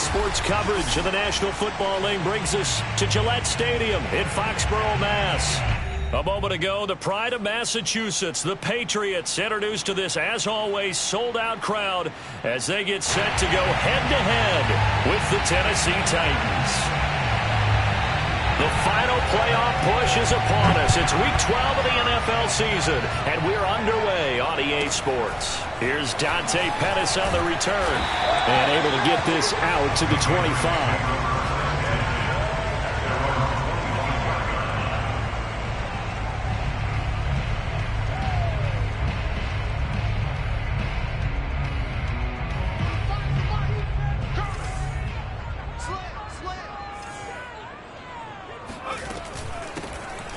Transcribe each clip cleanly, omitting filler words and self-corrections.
Sports coverage of the National Football League brings us to Gillette Stadium in Foxborough, Mass. A moment ago, the pride of Massachusetts, the Patriots, introduced to this, as always, sold-out crowd as they get set to go head-to-head with the Tennessee Titans. The final playoff push is upon us. It's Week 12 of the NFL season, and we're underway on EA Sports. Here's Dante Pettis on the return, and able to get this out to the 25.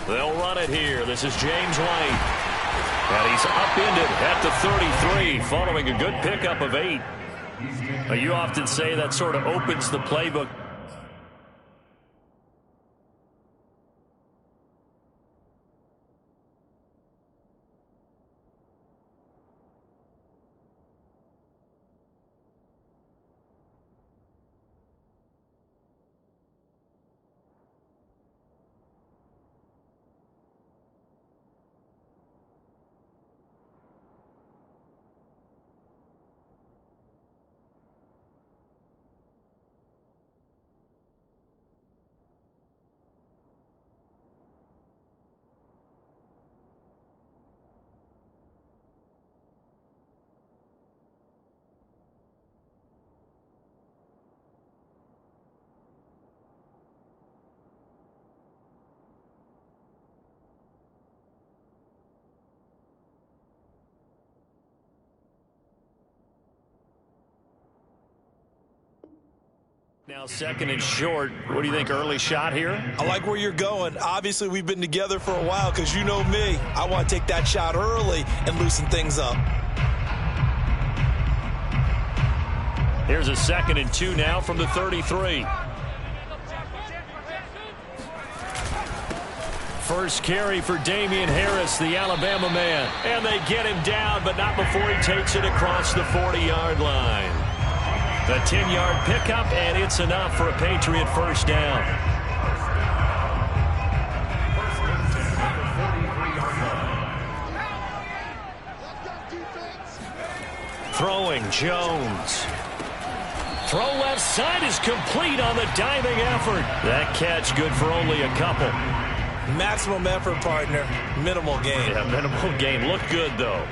They'll run it here. This is James White. And he's upended at the 33 following a good pickup of 8. You often say that sort of opens the playbook. Now second and short. What do you think, early shot here? I like where you're going. Obviously, we've been together for a while because you know me. I want to take that shot early and loosen things up. Here's a 2nd and 2 now from the 33. First carry for Damian Harris, the Alabama man. And they get him down, but not before he takes it across the 40-yard line. The 10-yard pickup, and it's enough for a Patriot first down. Throwing, Jones. Throw left side is complete on the diving effort. That catch good for only a couple. Maximum effort, partner. Minimal gain. Yeah, minimal gain. Look good, though.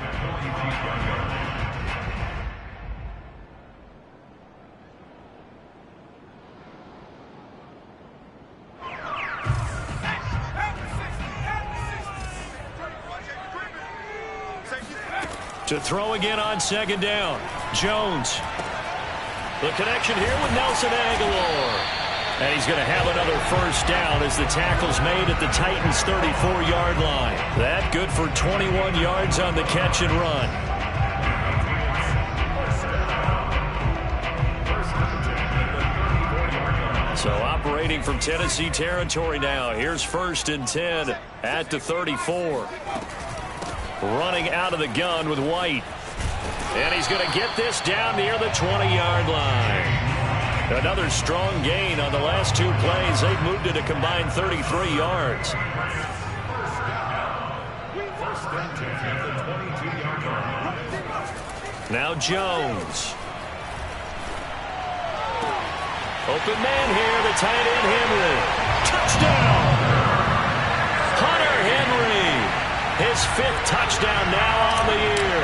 To throw again on 2nd down. Jones. The connection here with Nelson Aguilar. And he's going to have another first down as the tackle's made at the Titans' 34-yard line. That good for 21 yards on the catch and run. So operating from Tennessee territory now. Here's 1st and 10 at the 34. Running out of the gun with White. And he's going to get this down near the 20-yard line. Another strong gain on the last 2 plays. They've moved it a combined 33 yards. Now Jones. Open man here, the tight end Henry. Touchdown! Hunter Henry. His 5th touchdown now on the year.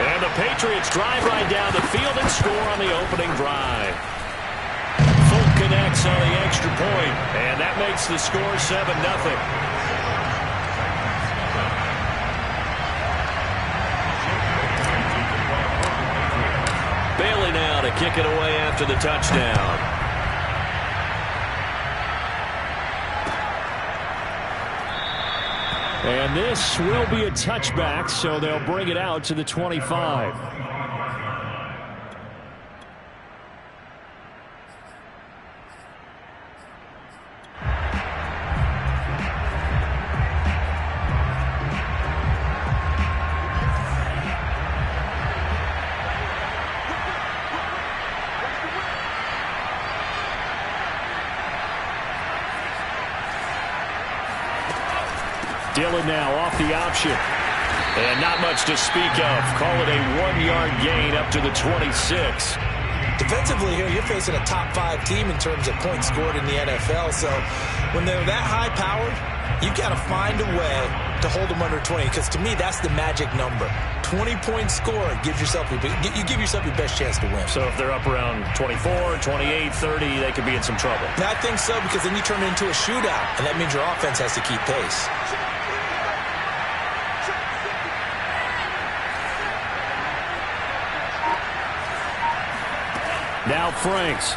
And the Patriots drive right down the field and score on the opening drive. Full connects on the extra point, and that makes the score 7-0. Bailey now to kick it away after the touchdown. And this will be a touchback, so they'll bring it out to the 25. Dillon now off the option. And not much to speak of. Call it a 1-yard gain up to the 26. Defensively here, you're facing a top 5 team in terms of points scored in the NFL. So when they're that high-powered, you've got to find a way to hold them under 20. Because to me, that's the magic number. 20-point score gives yourself you give yourself your best chance to win. So if they're up around 24, 28, 30, they could be in some trouble. I think so, because then you turn it into a shootout, and that means your offense has to keep pace. Now Franks.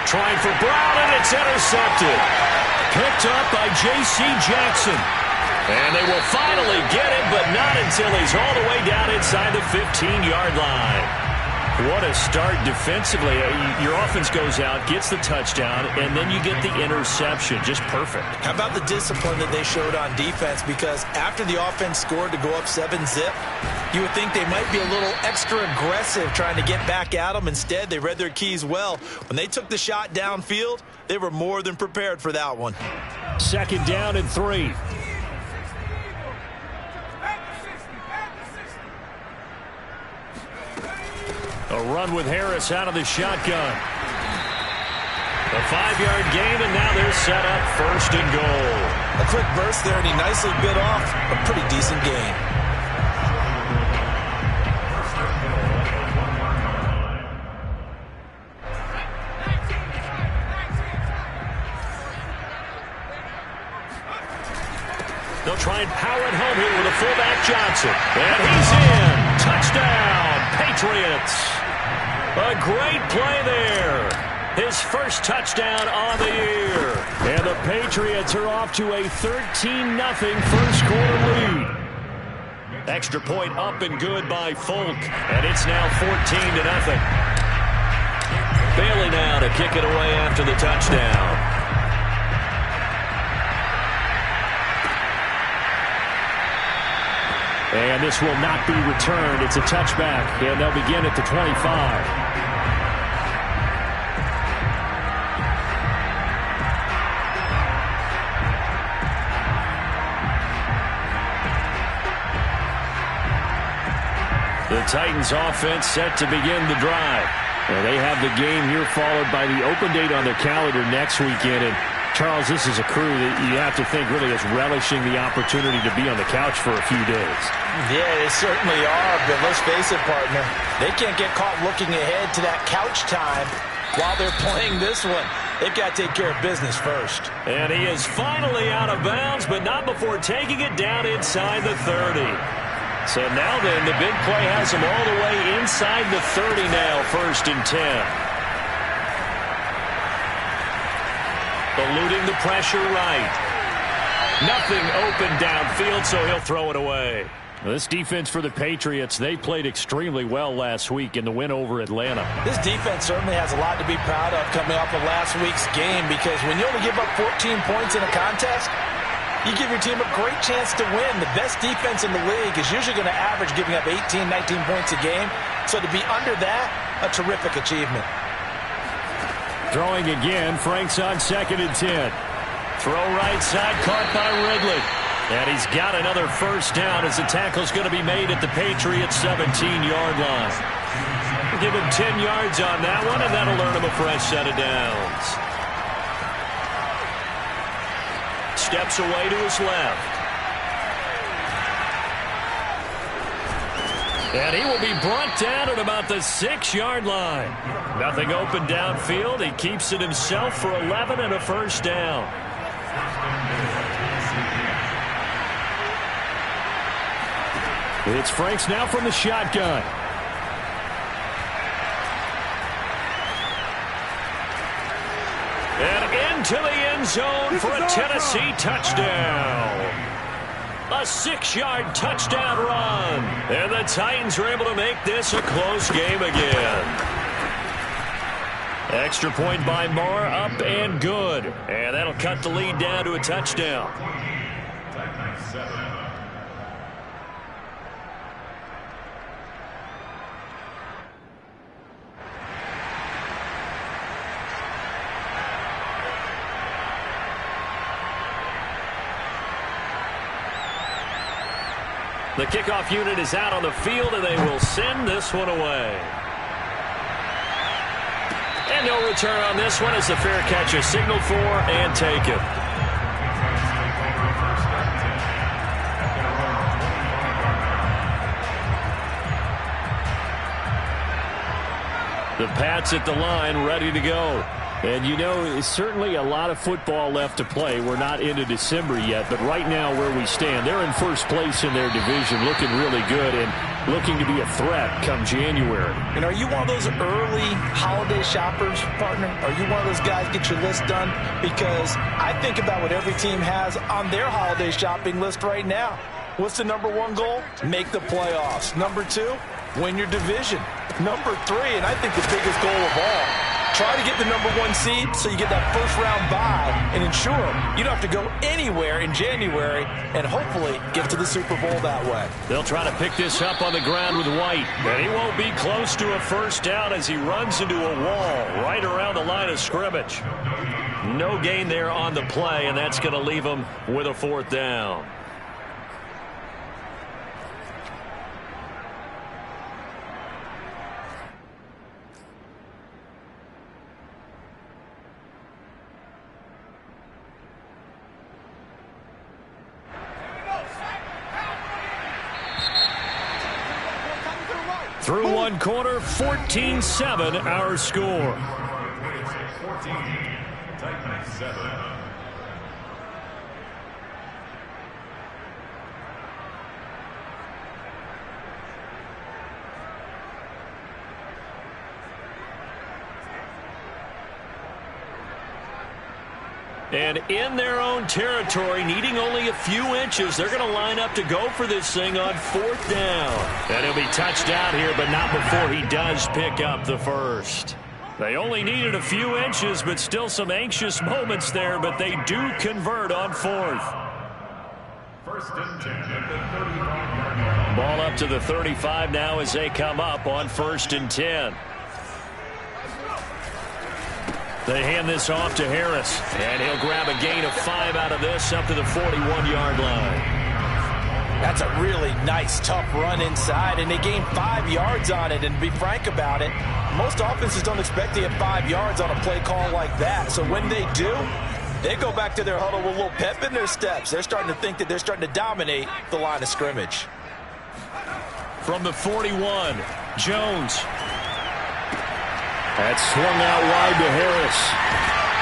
Trying for Brown, and it's intercepted. Picked up by J.C. Jackson. And they will finally get him, but not until he's all the way down inside the 15-yard line. What a start defensively. Your offense goes out, gets the touchdown, and then you get the interception. Just perfect. How about the discipline that they showed on defense? Because after the offense scored to go up 7-zip, you would think they might be a little extra aggressive trying to get back at them. Instead, they read their keys well. When they took the shot downfield, they were more than prepared for that one. 2nd down and 3. A run with Harris out of the shotgun. A 5-yard gain, and now they're set up 1st and goal. A quick burst there, and he nicely bit off a pretty decent gain. They'll try and power it home here with a fullback Johnson. And he's in. Touchdown, Patriots. A great play there. His first touchdown on the year. And the Patriots are off to a 13-0 first-quarter lead. Extra point up and good by Folk. And it's now 14-0. Bailey now to kick it away after the touchdown. And this will not be returned. It's a touchback, and they'll begin at the 25. The Titans offense set to begin the drive. And they have the game here followed by the open date on their calendar next weekend. And Charles, this is a crew that you have to think really is relishing the opportunity to be on the couch for a few days. Yeah, they certainly are, but let's face it, partner. They can't get caught looking ahead to that couch time while they're playing this one. They've got to take care of business first. And he is finally out of bounds, but not before taking it down inside the 30. So now then, the big play has him all the way inside the 30 now, 1st and 10. Eluding the pressure right. Nothing open downfield, so he'll throw it away. This defense for the Patriots, they played extremely well last week in the win over Atlanta. This defense certainly has a lot to be proud of coming off of last week's game, because when you only give up 14 points in a contest, you give your team a great chance to win. The best defense in the league is usually going to average giving up 18, 19 points a game. So to be under that, a terrific achievement. Throwing again, Franks on 2nd and 10. Throw right side, caught by Ridley. And he's got another first down as the tackle's going to be made at the Patriots' 17-yard line. We'll give him 10 yards on that one, and that'll earn him a fresh set of downs. Steps away to his left. And he will be brought down at about the 6-yard line. Nothing open downfield. He keeps it himself for 11 and a first down. It's Franks now from the shotgun. And into the end zone for a Tennessee touchdown. A 6-yard touchdown run. And the Titans are able to make this a close game again. Extra point by Moore, up and good. And that'll cut the lead down to a touchdown. The kickoff unit is out on the field, and they will send this one away. And no return on this one as the fair catch is signaled for and taken. The Pats at the line, ready to go. And you know, it's certainly a lot of football left to play. We're not into December yet, but right now where we stand, they're in first place in their division, looking really good and looking to be a threat come January. And are you one of those early holiday shoppers, partner? Are you one of those guys get your list done? Because I think about what every team has on their holiday shopping list right now. What's the number one goal? Make the playoffs. Number two, win your division. Number three, and I think the biggest goal of all, try to get the number one seed so you get that first round bye and ensure you don't have to go anywhere in January and hopefully get to the Super Bowl that way. They'll try to pick this up on the ground with White, and he won't be close to a first down as he runs into a wall right around the line of scrimmage. No gain there on the play, and that's going to leave him with a fourth down. Through one quarter, 14-7 our score. Patriots 14, Titans 7. And in their own territory, needing only a few inches, they're going to line up to go for this thing on fourth down. And he'll be touched out here, but not before he does pick up the first. They only needed a few inches, but still some anxious moments there, but they do convert on fourth. First and 10 at the 35-yard line. Ball up to the 35 now as they come up on first and 10. They hand this off to Harris, and he'll grab a gain of 5 out of this up to the 41-yard line. That's a really nice, tough run inside, and they gained 5 yards on it. And to be frank about it, most offenses don't expect to get 5 yards on a play call like that. So when they do, they go back to their huddle with a little pep in their steps. They're starting to think that they're starting to dominate the line of scrimmage. From the 41, Jones. That's swung out wide to Harris.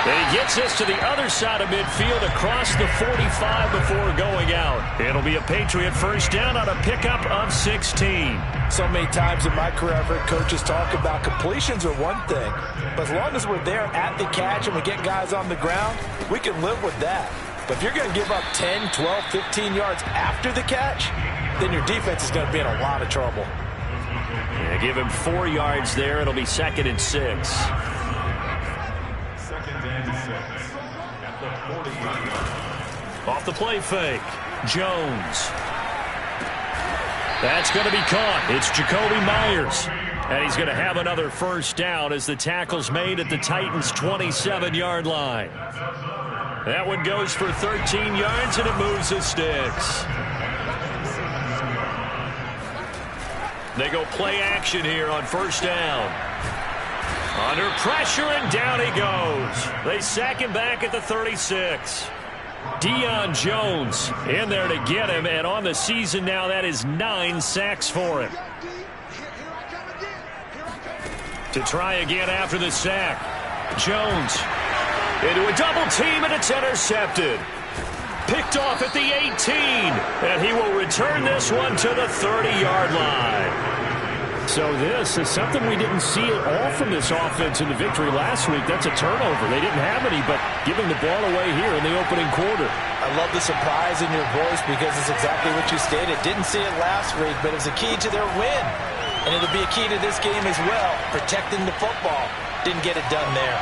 And he gets this to the other side of midfield across the 45 before going out. It'll be a Patriot first down on a pickup of 16. So many times in my career, I've heard coaches talk about completions are one thing. But as long as we're there at the catch and we get guys on the ground, we can live with that. But if you're going to give up 10, 12, 15 yards after the catch, then your defense is going to be in a lot of trouble. Yeah, give him 4 yards there. It'll be 2nd and 6. 2nd and 6 at the 40-yard line. Off the play fake, Jones. That's going to be caught. It's Jacoby Myers. And he's going to have another first down as the tackle's made at the Titans' 27-yard line. That one goes for 13 yards, and it moves the sticks. They go play action here on first down. Under pressure, and down he goes. They sack him back at the 36. Deion Jones in there to get him, and on the season now, that is 9 sacks for him. To try again after the sack. Jones into a double team, and it's intercepted. Picked off at the 18, and he will return this one to the 30-yard line. So this is something we didn't see at all from this offense in the victory last week. That's a turnover. They didn't have any, but giving the ball away here in the opening quarter. I love the surprise in your voice because it's exactly what you stated. Didn't see it last week, but it was a key to their win. And it'll be a key to this game as well, protecting the football. Didn't get it done there.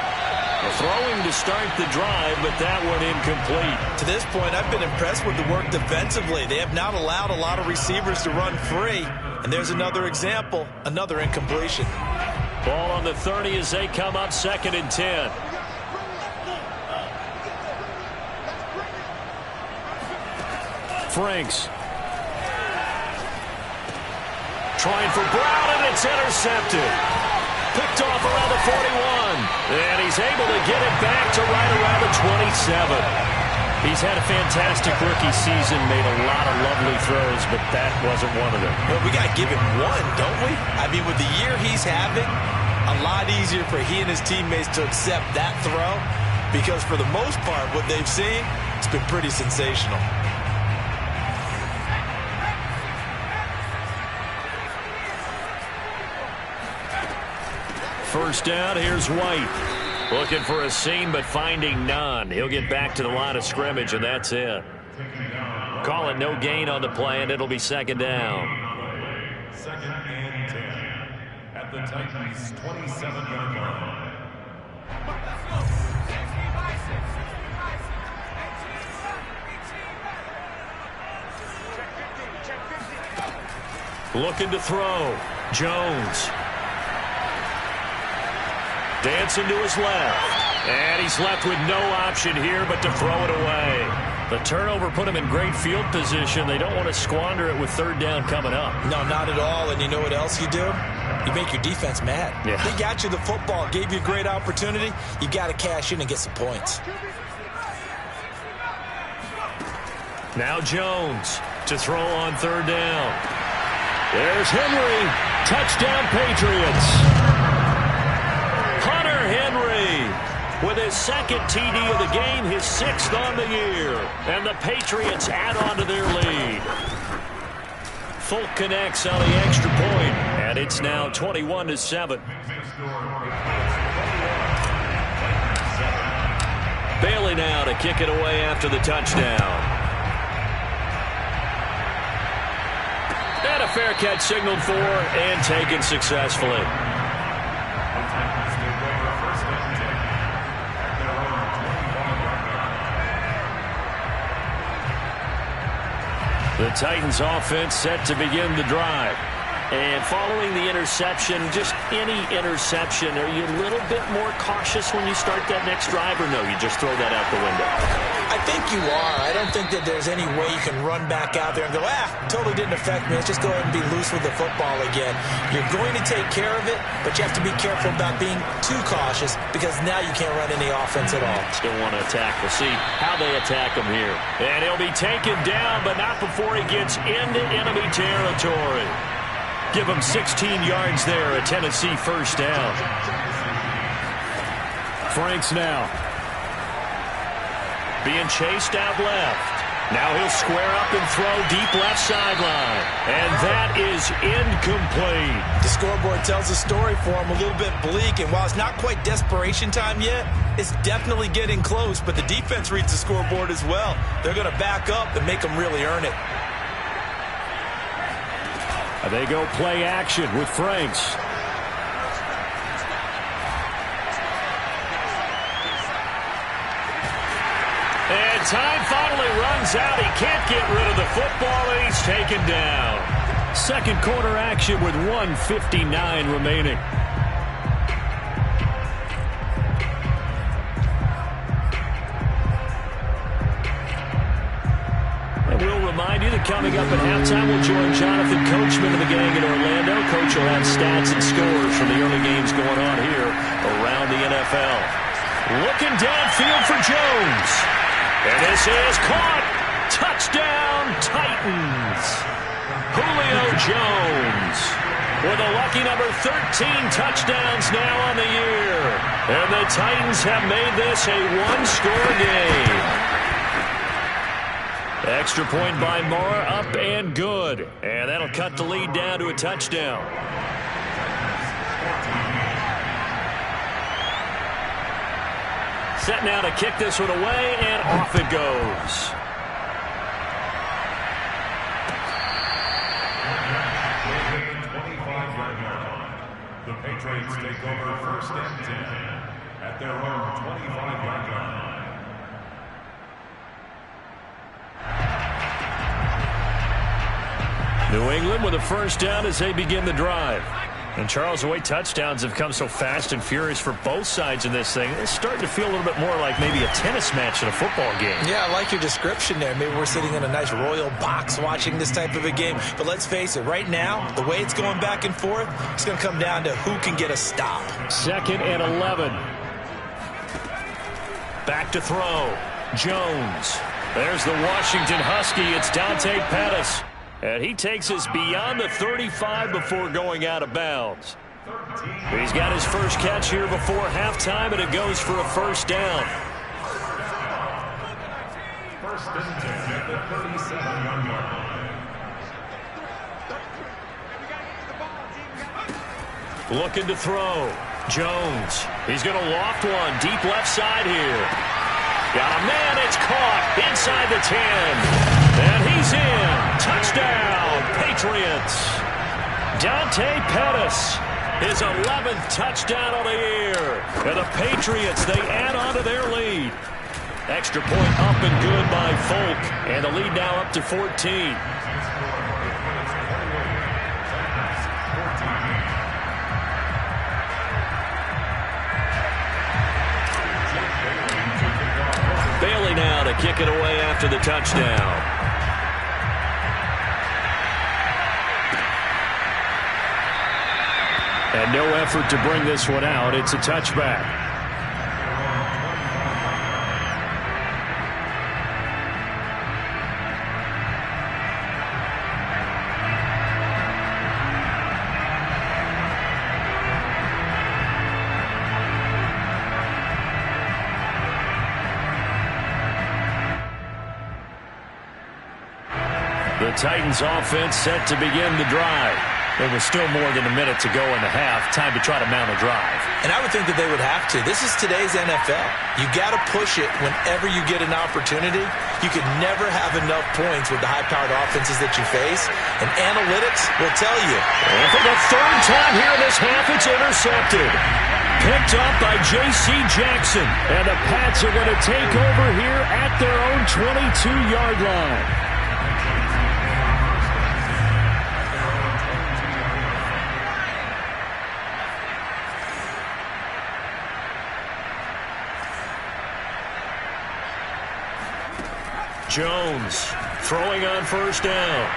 Throwing to start the drive, but that one incomplete. To this point, I've been impressed with the work defensively. They have not allowed a lot of receivers to run free. And there's another example, another incompletion. Ball on the 30 as they come up 2nd and 10. Franks. trying for Brown, and it's intercepted. Picked off around the 41. And he's able to get it back to right around the 27. He's had a fantastic rookie season, made a lot of lovely throws, but that wasn't one of them. Well, we got to give him one, don't we? I mean, with the year he's having, a lot easier for he and his teammates to accept that throw, because for the most part, what they've seen, it's been pretty sensational. First down, here's White. Looking for a seam, but finding none. He'll get back to the line of scrimmage, and that's it. Call it no gain on the play, and it'll be second down. Second and 10 at the Titans' 27-yard line. Looking to throw. Jones. Dancing to his left. And he's left with no option here but to throw it away. The turnover put him in great field position. They don't want to squander it with third down coming up. No, not at all. And you know what else you do? You make your defense mad. Yeah. They got you the football, gave you a great opportunity. You got to cash in and get some points. Now Jones to throw on third down. There's Henry. Touchdown, Patriots. Henry with his second TD of the game, his sixth on the year. And the Patriots add on to their lead. Folk connects on the extra point, and it's now 21-7. Bailey now to kick it away after the touchdown. And a fair catch signaled for and taken successfully. The Titans offense set to begin the drive. And following the interception, just any interception, are you a little bit more cautious when you start that next drive, or no, you just throw that out the window? I think you are. I don't think that there's any way you can run back out there and go, totally didn't affect me. Let's just go ahead and be loose with the football again. You're going to take care of it, but you have to be careful about being too cautious, because now you can't run any offense at all. Still want to attack. We'll see how they attack him here. And he'll be taken down, but not before he gets into enemy territory. Give him 16 yards there, a Tennessee first down. Franks now. Being chased out left. Now he'll square up and throw deep left sideline. And that is incomplete. The scoreboard tells a story for him, a little bit bleak. And while it's not quite desperation time yet, it's definitely getting close. But the defense reads the scoreboard as well. They're going to back up and make them really earn it. They go play action with Franks. And time finally runs out. He can't get rid of the football, and he's taken down. Second quarter action with 1:59 remaining. We'll remind you that coming up at halftime, we'll join Jonathan Coachman of the gang in Orlando. Coach will have stats and scores from the early games going on here around the NFL. Looking downfield for Jones. And this is caught. Touchdown, Titans. Julio Jones with a lucky number 13 touchdowns now on the year. And the Titans have made this a one-score game. Extra point by Moore, up and good. And that'll cut the lead down to a touchdown. Set now to kick this one away, and off it goes. The Patriots take over first and 10 at their own 25-yard line. New England with a first down as they begin the drive. And Charles, the way touchdowns have come so fast and furious for both sides in this thing, it's starting to feel a little bit more like maybe a tennis match in a football game. Yeah, I like your description there. Maybe we're sitting in a nice royal box watching this type of a game. But let's face it, right now, the way it's going back and forth, it's going to come down to who can get a stop. 2nd and 11. Back to throw. Jones. There's the Washington Husky. It's Dante Pettis. And he takes us beyond the 35 before going out of bounds. He's got his first catch here before halftime, and it goes for a first down. First and 10 at the 37-yard line. Looking to throw. Jones. He's going to loft one deep left side here. Got a man. It's caught inside the 10. And he's in. Touchdown, Patriots. Dante Pettis, his 11th touchdown of the year. And the Patriots, they add on to their lead. Extra point up and good by Folk. And the lead now up to 14. Bailey now to kick it away after the touchdown. And no effort to bring this one out. It's a touchback. The Titans offense set to begin the drive. There was still more than a minute to go in the half. Time to try to mount a drive. And I would think that they would have to. This is today's NFL. You got to push it whenever you get an opportunity. You could never have enough points with the high-powered offenses that you face. And analytics will tell you. And for the third time here in this half, it's intercepted. Picked up by J.C. Jackson. And the Pats are going to take over here at their own 22-yard line. Jones throwing on first down.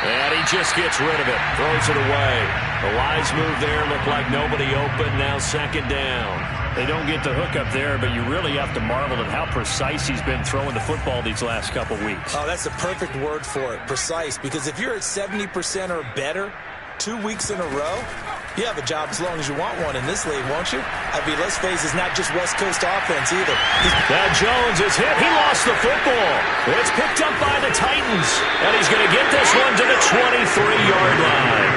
And he just gets rid of it. Throws it away. The wise move there. Looked like nobody open. Now 2nd down. They don't get the hook up there, but you really have to marvel at how precise he's been throwing the football these last couple weeks. Oh, that's the perfect word for it. Precise. Because if you're at 70% or better 2 weeks in a row, you have a job as long as you want one in this league, won't you? I mean, let's face it, it's not just West Coast offense either. Now Jones is hit. He lost the football. It's picked up by the Titans. And he's going to get this one to the 23-yard line.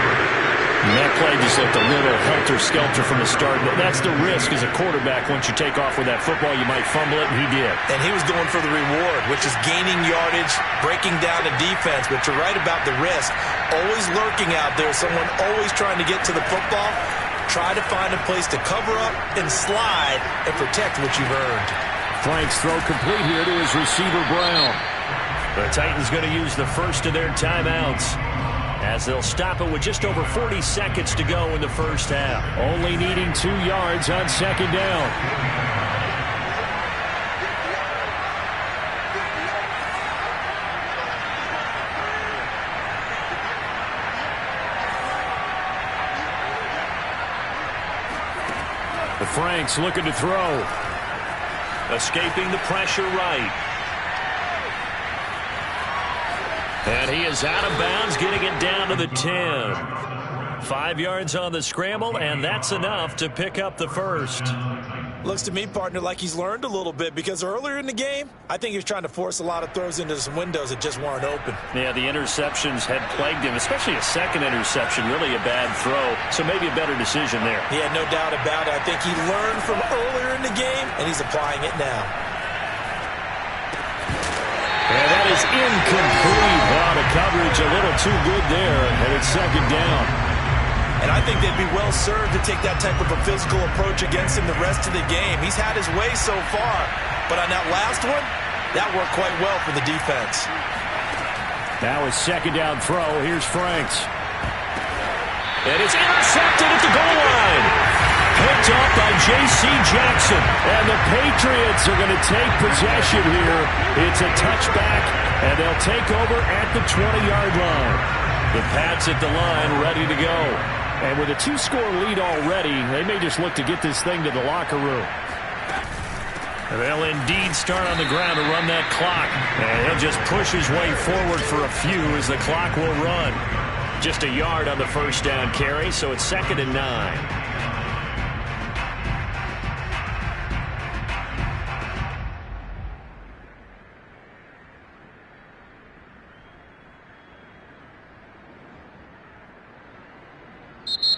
And that play just looked a little helter-skelter from the start. But that's the risk as a quarterback. Once you take off with that football, you might fumble it, and he did. And he was going for the reward, which is gaining yardage, breaking down the defense. But you're right about the risk. Always lurking out there, someone always trying to get to the football. Try to find a place to cover up and slide and protect what you've earned. Frank's throw complete here to his receiver, Brown. The Titans going to use the first of their timeouts, as they'll stop it with just over 40 seconds to go in the first half. Only needing 2 yards on 2nd down. The Franks looking to throw. Escaping the pressure right. And he is out of bounds, getting it down to the 10. 5 yards on the scramble, and that's enough to pick up the first. Looks to me, partner, like he's learned a little bit, because earlier in the game, I think he was trying to force a lot of throws into some windows that just weren't open. Yeah, the interceptions had plagued him, especially a second interception, really a bad throw, so maybe a better decision there. Yeah, no doubt about it. I think he learned from earlier in the game, and he's applying it now. And that is incomplete. Wow, the coverage a little too good there, and it's 2nd down. And I think they'd be well served to take that type of a physical approach against him the rest of the game. He's had his way so far, but on that last one, that worked quite well for the defense. Now his 2nd down throw. Here's Franks. And it's intercepted at the goal line. Picked up by J.C. Jackson. And the Patriots are going to take possession here. It's a touchback, and they'll take over at the 20-yard line. The Pats at the line ready to go. And with a 2-score lead already, they may just look to get this thing to the locker room. They'll indeed start on the ground to run that clock. And he'll just push his way forward for a few as the clock will run. Just a yard on the first down carry, so it's 2nd and 9.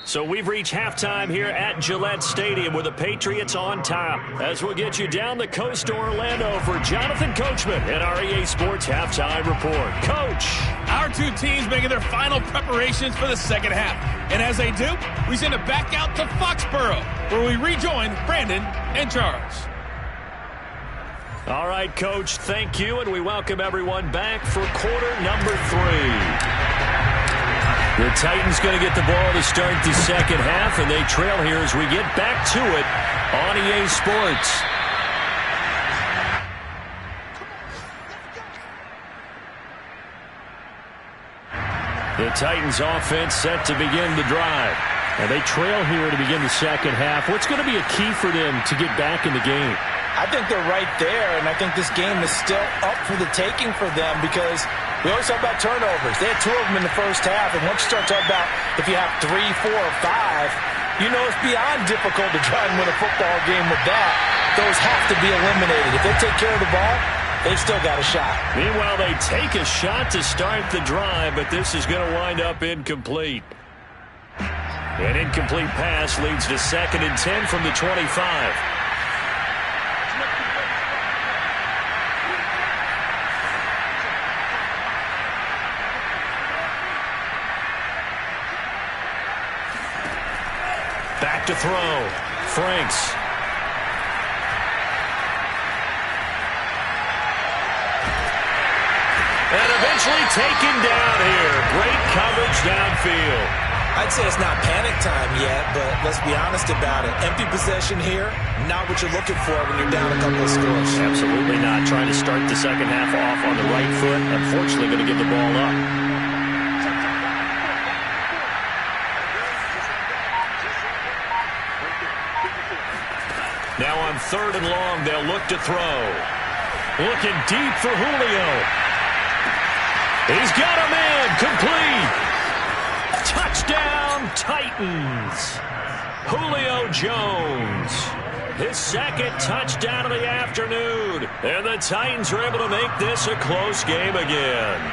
So we've reached halftime here at Gillette Stadium with the Patriots on top. As we'll get you down the coast to Orlando for Jonathan Coachman and our EA Sports Halftime Report. Coach! Our two teams making their final preparations for the second half. And as they do, we send it back out to Foxborough, where we rejoin Brandon and Charles. All right, Coach, thank you, and we welcome everyone back for quarter number 3. The Titans going to get the ball to start the second half, and they trail here as we get back to it on EA Sports. The Titans offense set to begin the drive. And they trail here to begin the second half. What's going to be a key for them to get back in the game? I think they're right there, and I think this game is still up for the taking for them because we always talk about turnovers. They had 2 of them in the first half, and once you start talking about if you have 3, 4, or 5, you know it's beyond difficult to try and win a football game with that. Those have to be eliminated. If they take care of the ball, they've still got a shot. Meanwhile, they take a shot to start the drive, but this is going to wind up incomplete. An incomplete pass leads to 2nd and 10 from the 25. Back to throw. Franks. And eventually taken down here. Great coverage downfield. I'd say it's not panic time yet, but let's be honest about it. Empty possession here, not what you're looking for when you're down a couple of scores. Absolutely not. Trying to start the second half off on the right foot. Unfortunately, going to give the ball up. Now on 3rd and long, they'll look to throw. Looking deep for Julio. He's got a man. Complete. Touchdown, Titans. Julio Jones. His 2nd touchdown of the afternoon. And the Titans are able to make this a close game again.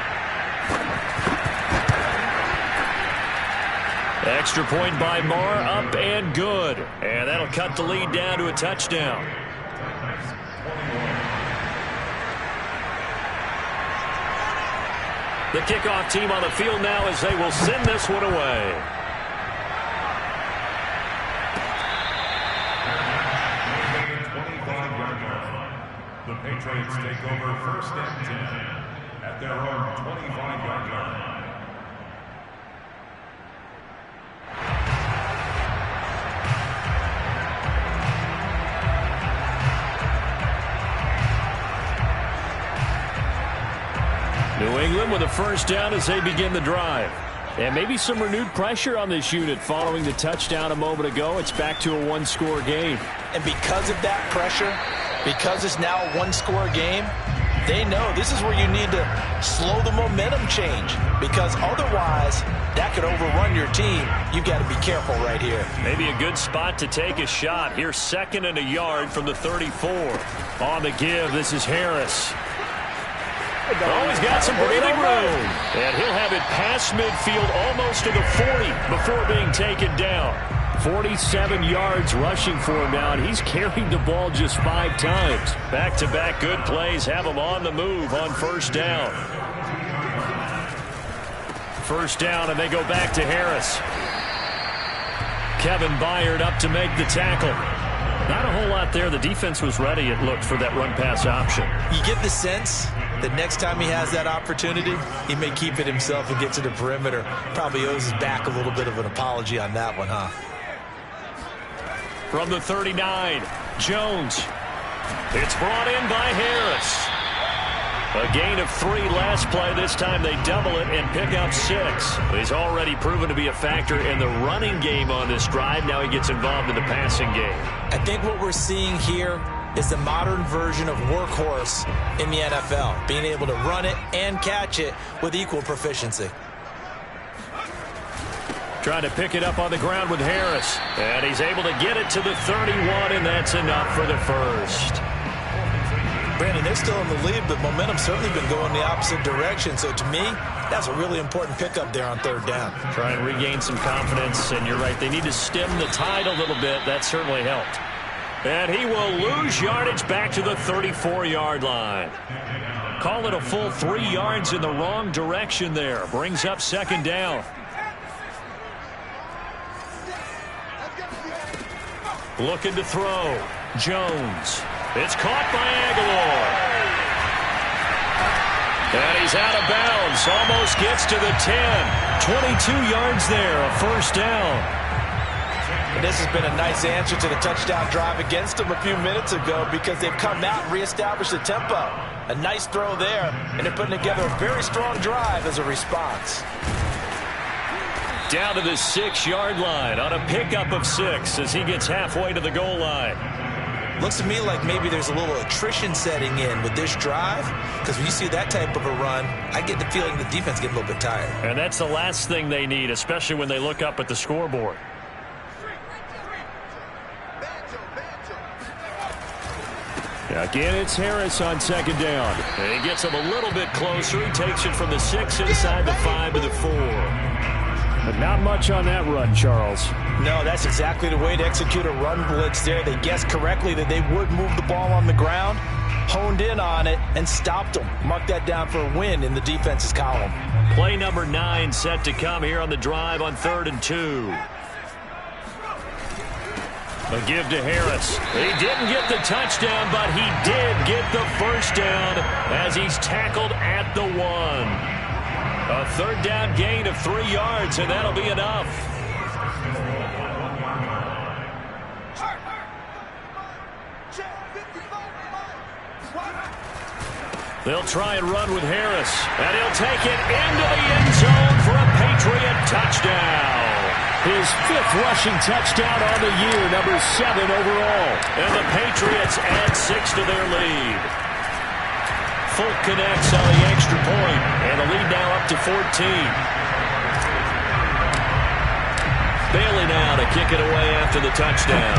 Extra point by Marr, up and good. And that'll cut the lead down to a touchdown. The kickoff team on the field now as they will send this one away. The Patriots take over 1st and 10 at their own 25-yard line. New England with a first down as they begin the drive. And maybe some renewed pressure on this unit following the touchdown a moment ago. It's back to a 1-score game. And because of that pressure, because it's now a 1-score game, they know this is where you need to slow the momentum change. Because otherwise, that could overrun your team. You've got to be careful right here. Maybe a good spot to take a shot. Here's 2nd and a yard from the 34. On the give, this is Harris. Oh, he's got some breathing room. And he'll have it past midfield almost to the 40 before being taken down. 47 yards rushing for him now, and he's carried the ball just 5 times. Back-to-back good plays have him on the move on first down. First down, and they go back to Harris. Kevin Byard up to make the tackle. Not a whole lot there. The defense was ready, it looked, for that run-pass option. You get the sense that next time he has that opportunity, he may keep it himself and get to the perimeter. Probably owes his back a little bit of an apology on that one, huh? From the 39, Jones. It's brought in by Harris. A gain of 3 last play. This time they double it and pick up 6. He's already proven to be a factor in the running game on this drive. Now he gets involved in the passing game. I think what we're seeing here is the modern version of workhorse in the NFL, being able to run it and catch it with equal proficiency. Trying to pick it up on the ground with Harris. And he's able to get it to the 31, and that's enough for the first. Brandon, they're still in the lead, but momentum's certainly been going the opposite direction. So to me, that's a really important pickup there on 3rd down. Try and regain some confidence, and you're right, they need to stem the tide a little bit. That certainly helped. And he will lose yardage back to the 34-yard line. Call it a full 3 yards in the wrong direction there. Brings up 2nd down. Looking to throw. Jones. It's caught by Aguilar. And he's out of bounds. Almost gets to the 10. 22 yards there. A first down. And this has been a nice answer to the touchdown drive against them a few minutes ago because they've come out and reestablished the tempo. A nice throw there, and they're putting together a very strong drive as a response. Down to the 6-yard line on a pickup of 6 as he gets halfway to the goal line. Looks to me like maybe there's a little attrition setting in with this drive, because when you see that type of a run, I get the feeling the defense getting a little bit tired. And that's the last thing they need, especially when they look up at the scoreboard. Again, it's Harris on 2nd down. And he gets him a little bit closer. He takes it from the 6 inside the 5 to the 4. But not much on that run, Charles. No, that's exactly the way to execute a run blitz there. They guessed correctly that they would move the ball on the ground, honed in on it, and stopped them. Mark that down for a win in the defense's column. Play number 9 set to come here on the drive on 3rd and 2. A give to Harris. He didn't get the touchdown, but he did get the first down as he's tackled at the 1. A 3rd down gain of 3 yards, and that'll be enough. They'll try and run with Harris, and he'll take it into the end zone for a Patriot touchdown. His 5th rushing touchdown on the year, number 7 overall. And the Patriots add 6 to their lead. Folk connects on the extra point, and the lead now up to 14. Bailey now to kick it away after the touchdown.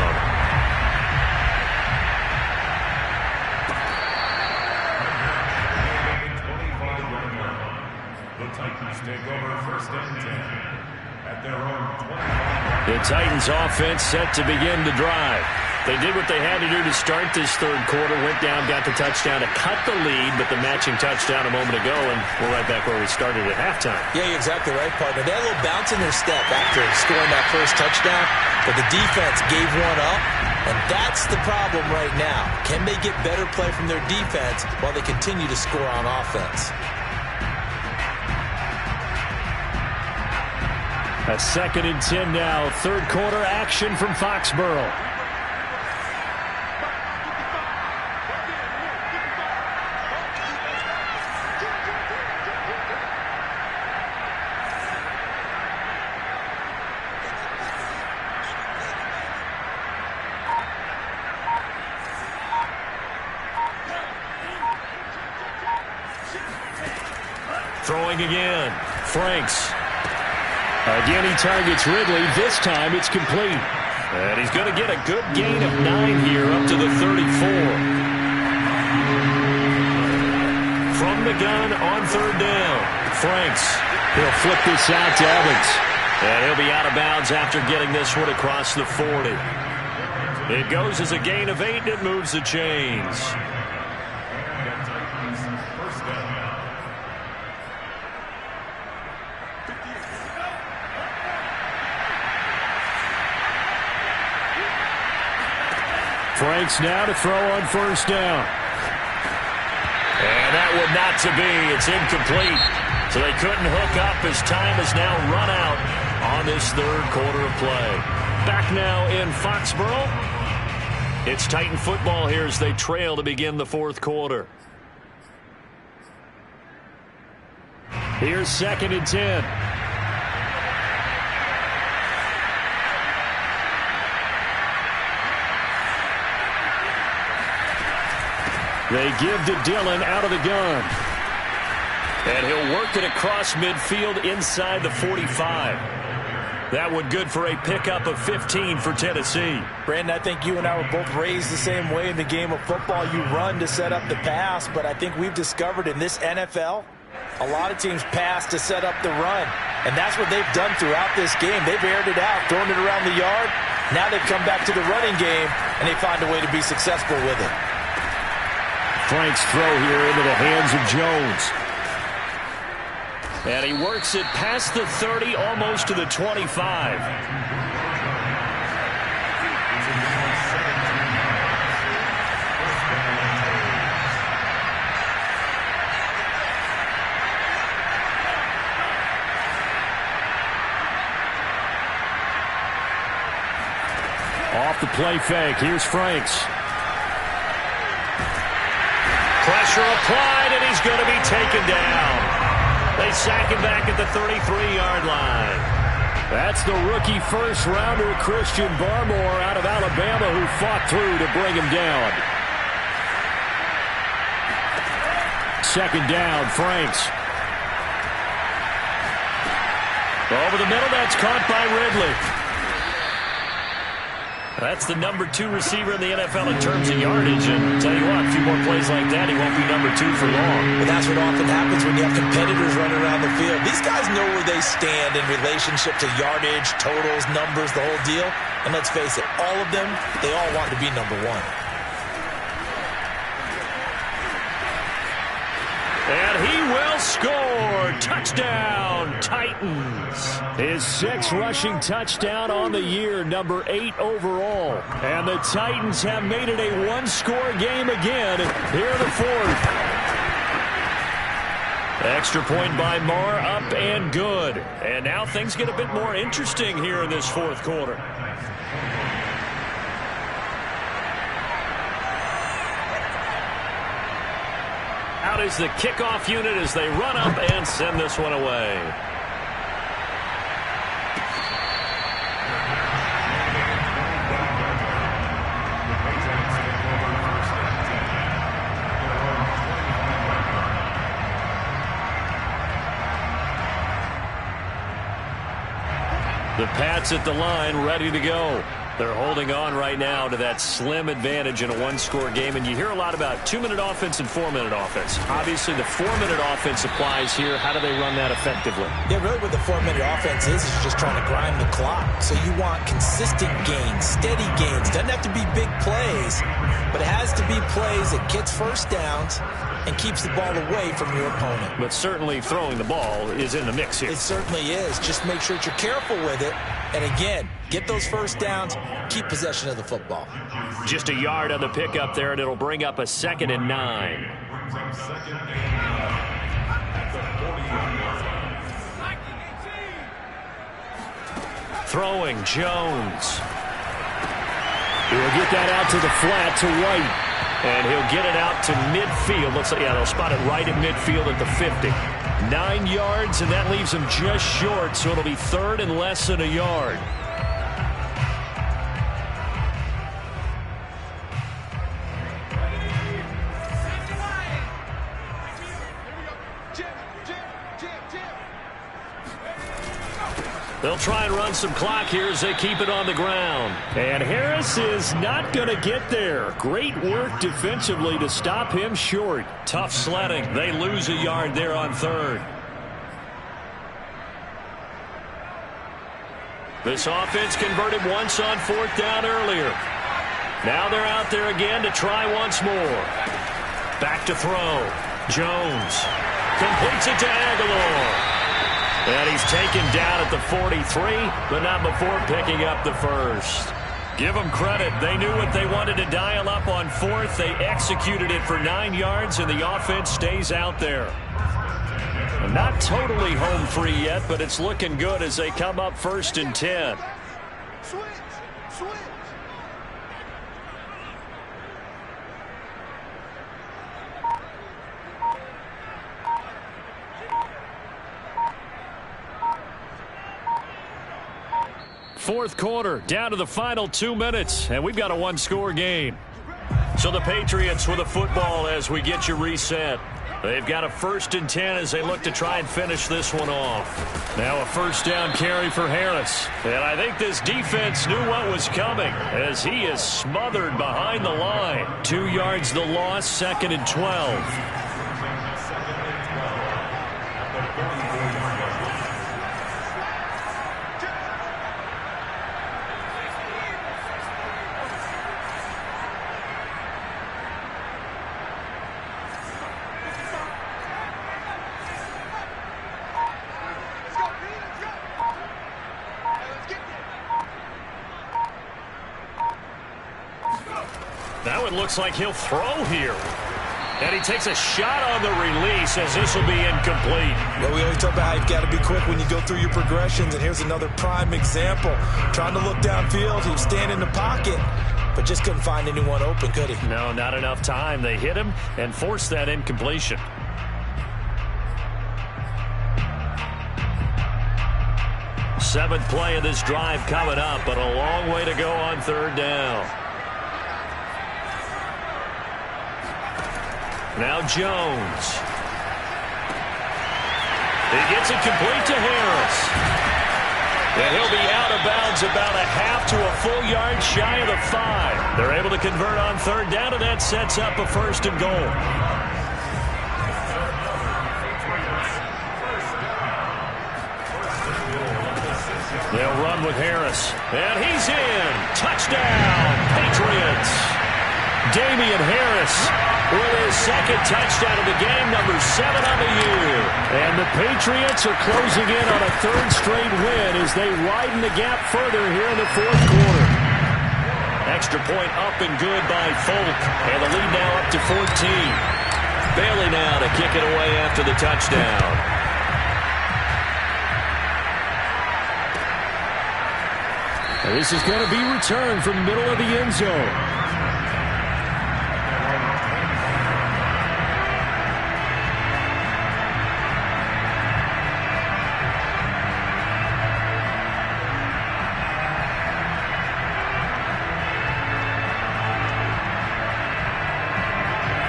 The Titans take over 1st and 10 at their own 25. The Titans offense set to begin the drive. They did what they had to do to start this 3rd quarter, went down, got the touchdown to cut the lead, but the matching touchdown a moment ago, and we're right back where we started at halftime. Yeah, you're exactly right, partner. They had a little bounce in their step after scoring that first touchdown, but the defense gave one up, and that's the problem right now. Can they get better play from their defense while they continue to score on offense? A 2nd and 10 now. 3rd quarter action from Foxborough. Throwing again. Franks. Again, he targets Ridley. This time it's complete. And he's going to get a good gain of 9 here up to the 34. From the gun on 3rd down. Franks. He'll flip this out to Evans. And he'll be out of bounds after getting this one across the 40. It goes as a gain of 8, and it moves the chains. Franks now to throw on first down. And that would not to be. It's incomplete. So they couldn't hook up as time has now run out on this third quarter of play. Back now in Foxborough. It's Titan football here as they trail to begin the fourth quarter. Here's 2nd and 10. They give to Dillon out of the gun. And he'll work it across midfield inside the 45. That would good for a pickup of 15 for Tennessee. Brandon, I think you and I were both raised the same way in the game of football. You run to set up the pass, but I think we've discovered in this NFL, a lot of teams pass to set up the run. And that's what they've done throughout this game. They've aired it out, thrown it around the yard. Now they've come back to the running game, and they find a way to be successful with it. Frank's throw here into the hands of Jones. And he works it past the 30, almost to the 25. Off the play fake, here's Franks. Pressure applied, and he's going to be taken down. They sack him back at the 33-yard line. That's the rookie first-rounder Christian Barmore out of Alabama who fought through to bring him down. 2nd down, Franks. Over the middle, that's caught by Ridley. That's the number 2 receiver in the NFL in terms of yardage. And tell you what, a few more plays like that, he won't be number 2 for long. Well, that's what often happens when you have competitors running around the field. These guys know where they stand in relationship to yardage, totals, numbers, the whole deal. And let's face it, all of them, they all want to be number 1. And he will score. Touchdown, Titans. His 6th rushing touchdown on the year, number 8 overall. And the Titans have made it a one-score game again here in the 4th. Extra point by Marr, up and good. And now things get a bit more interesting here in this 4th quarter. Out is the kickoff unit as they run up and send this one away. The Pats at the line, ready to go. They're holding on right now to that slim advantage in a one-score game. And you hear a lot about 2-minute offense and 4-minute offense. Obviously, the 4-minute offense applies here. How do they run that effectively? Yeah, really what the 4-minute offense is just trying to grind the clock. So you want consistent gains, steady gains. Doesn't have to be big plays, but it has to be plays that gets first downs and keeps the ball away from your opponent. But certainly throwing the ball is in the mix here. It certainly is. Just make sure that you're careful with it. And again, get those first downs, keep possession of the football. Just a yard on the pickup there, and it'll bring up a 2nd and 9. Throwing, Jones. He'll get that out to the flat to White. And he'll get it out to midfield. Looks like, yeah, they'll spot it right at midfield at the 50. 9 yards, and that leaves him just short, so it'll be 3rd and less than a yard. They'll try and run some clock here as they keep it on the ground. And Harris is not going to get there. Great work defensively to stop him short. Tough sledding. They lose a yard there on 3rd. This offense converted once on 4th down earlier. Now they're out there again to try once more. Back to throw. Jones completes it to Aguilar. And he's taken down at the 43, but not before picking up the first. Give them credit. They knew what they wanted to dial up on fourth. They executed it for 9 yards, and the offense stays out there. Not totally home free yet, but it's looking good as they come up 1st and 10. Fourth quarter, down to the final 2 minutes, and we've got a one-score game. So the Patriots with a football as we get you reset. They've got a 1st and 10 as they look to try and finish this one off. Now a first down carry for Harris. And I think this defense knew what was coming as he is smothered behind the line. 2 yards the loss, 2nd and 12. Now it looks like he'll throw here. And he takes a shot on the release as this will be incomplete. Well, we always talk about how you've got to be quick when you go through your progressions, and here's another prime example. Trying to look downfield, he was standing in the pocket, but just couldn't find anyone open, could he? No, not enough time. They hit him and forced that incompletion. Seventh play of this drive coming up, but a long way to go on 3rd down. Now Jones. He gets it complete to Harris. And he'll be out of bounds about a half to a full yard shy of the 5. They're able to convert on 3rd down, and that sets up a 1st and goal. They'll run with Harris. And he's in. Touchdown, Patriots. Damian Harris with his 2nd touchdown of the game, number 7 on the year. And the Patriots are closing in on a 3rd straight win as they widen the gap further here in the 4th quarter. Extra point up and good by Folk. And the lead now up to 14. Bailey now to kick it away after the touchdown. And this is going to be returned from the middle of the end zone.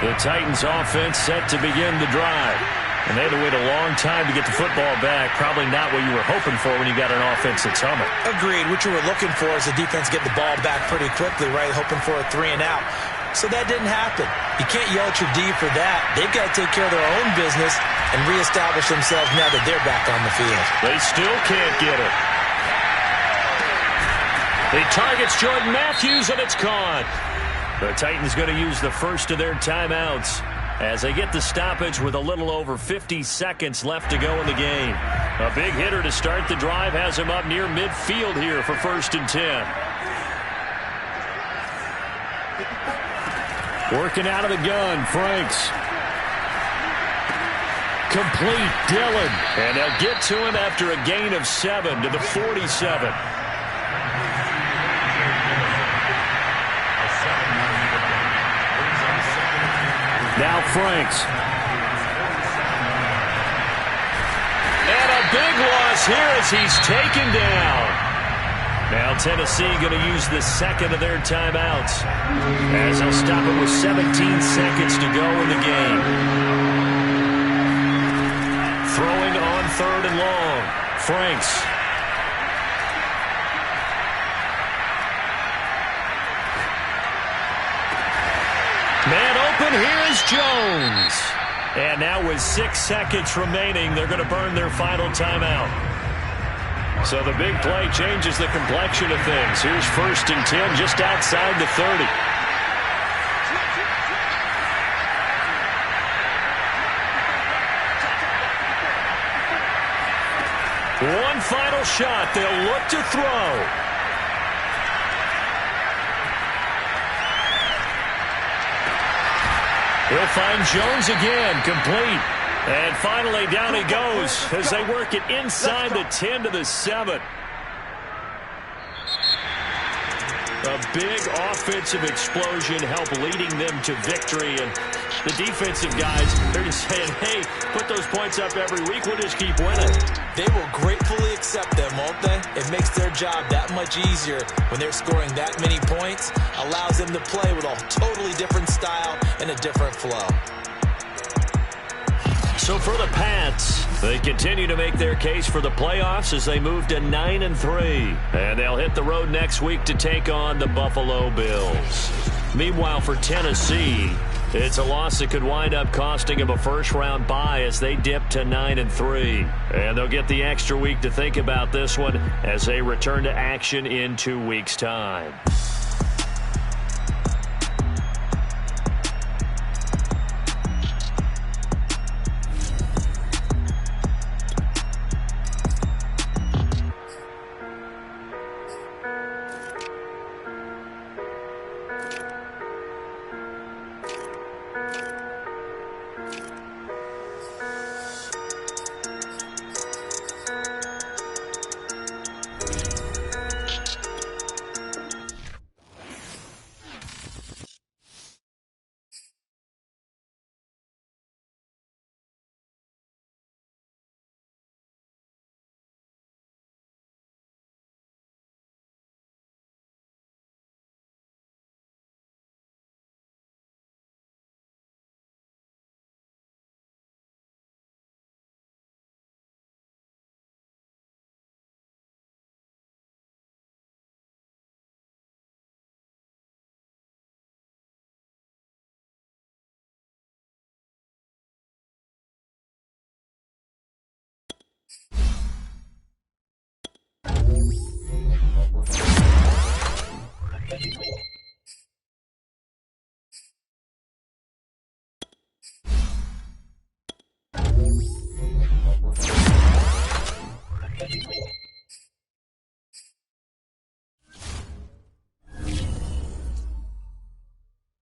The Titans offense set to begin the drive. And they had to wait a long time to get the football back. Probably not what you were hoping for when you got an offense that's humming. Agreed. What you were looking for is the defense get the ball back pretty quickly, right? Hoping for a 3 and out. So that didn't happen. You can't yell at your D for that. They've got to take care of their own business and reestablish themselves now that they're back on the field. They still can't get it. He targets Jordan Matthews, and it's caught. The Titans going to use the first of their timeouts as they get the stoppage with a little over 50 seconds left to go in the game. A big hitter to start the drive has him up near midfield here for 1st and 10. Working out of the gun, Franks. Complete, Dillon. And they'll get to him after a gain of 7 to the 47. Now Franks. And a big loss here as he's taken down. Now Tennessee going to use the 2nd of their timeouts as they'll stop it with 17 seconds to go in the game. Throwing on 3rd and long. Franks. Man open, here is Jones. And now with 6 seconds remaining, they're going to burn their final timeout. So the big play changes the complexion of things. Here's 1st and 10 just outside the 30. One final shot. They'll look to throw. He'll find Jones again, complete. And finally, down he goes as they work it inside the 10 to the 7. A big offensive explosion helped leading them to victory. And the defensive guys, they're just saying, hey, put those points up every week. We'll just keep winning. They will gratefully accept them, won't they? It makes their job that much easier when they're scoring that many points. Allows them to play with a totally different style and a different flow. So for the Pats, they continue to make their case for the playoffs as they move to 9-3. And they'll hit the road next week to take on the Buffalo Bills. Meanwhile, for Tennessee, it's a loss that could wind up costing them a first-round bye as they dip to 9-3. And they'll get the extra week to think about this one as they return to action in 2 weeks' time.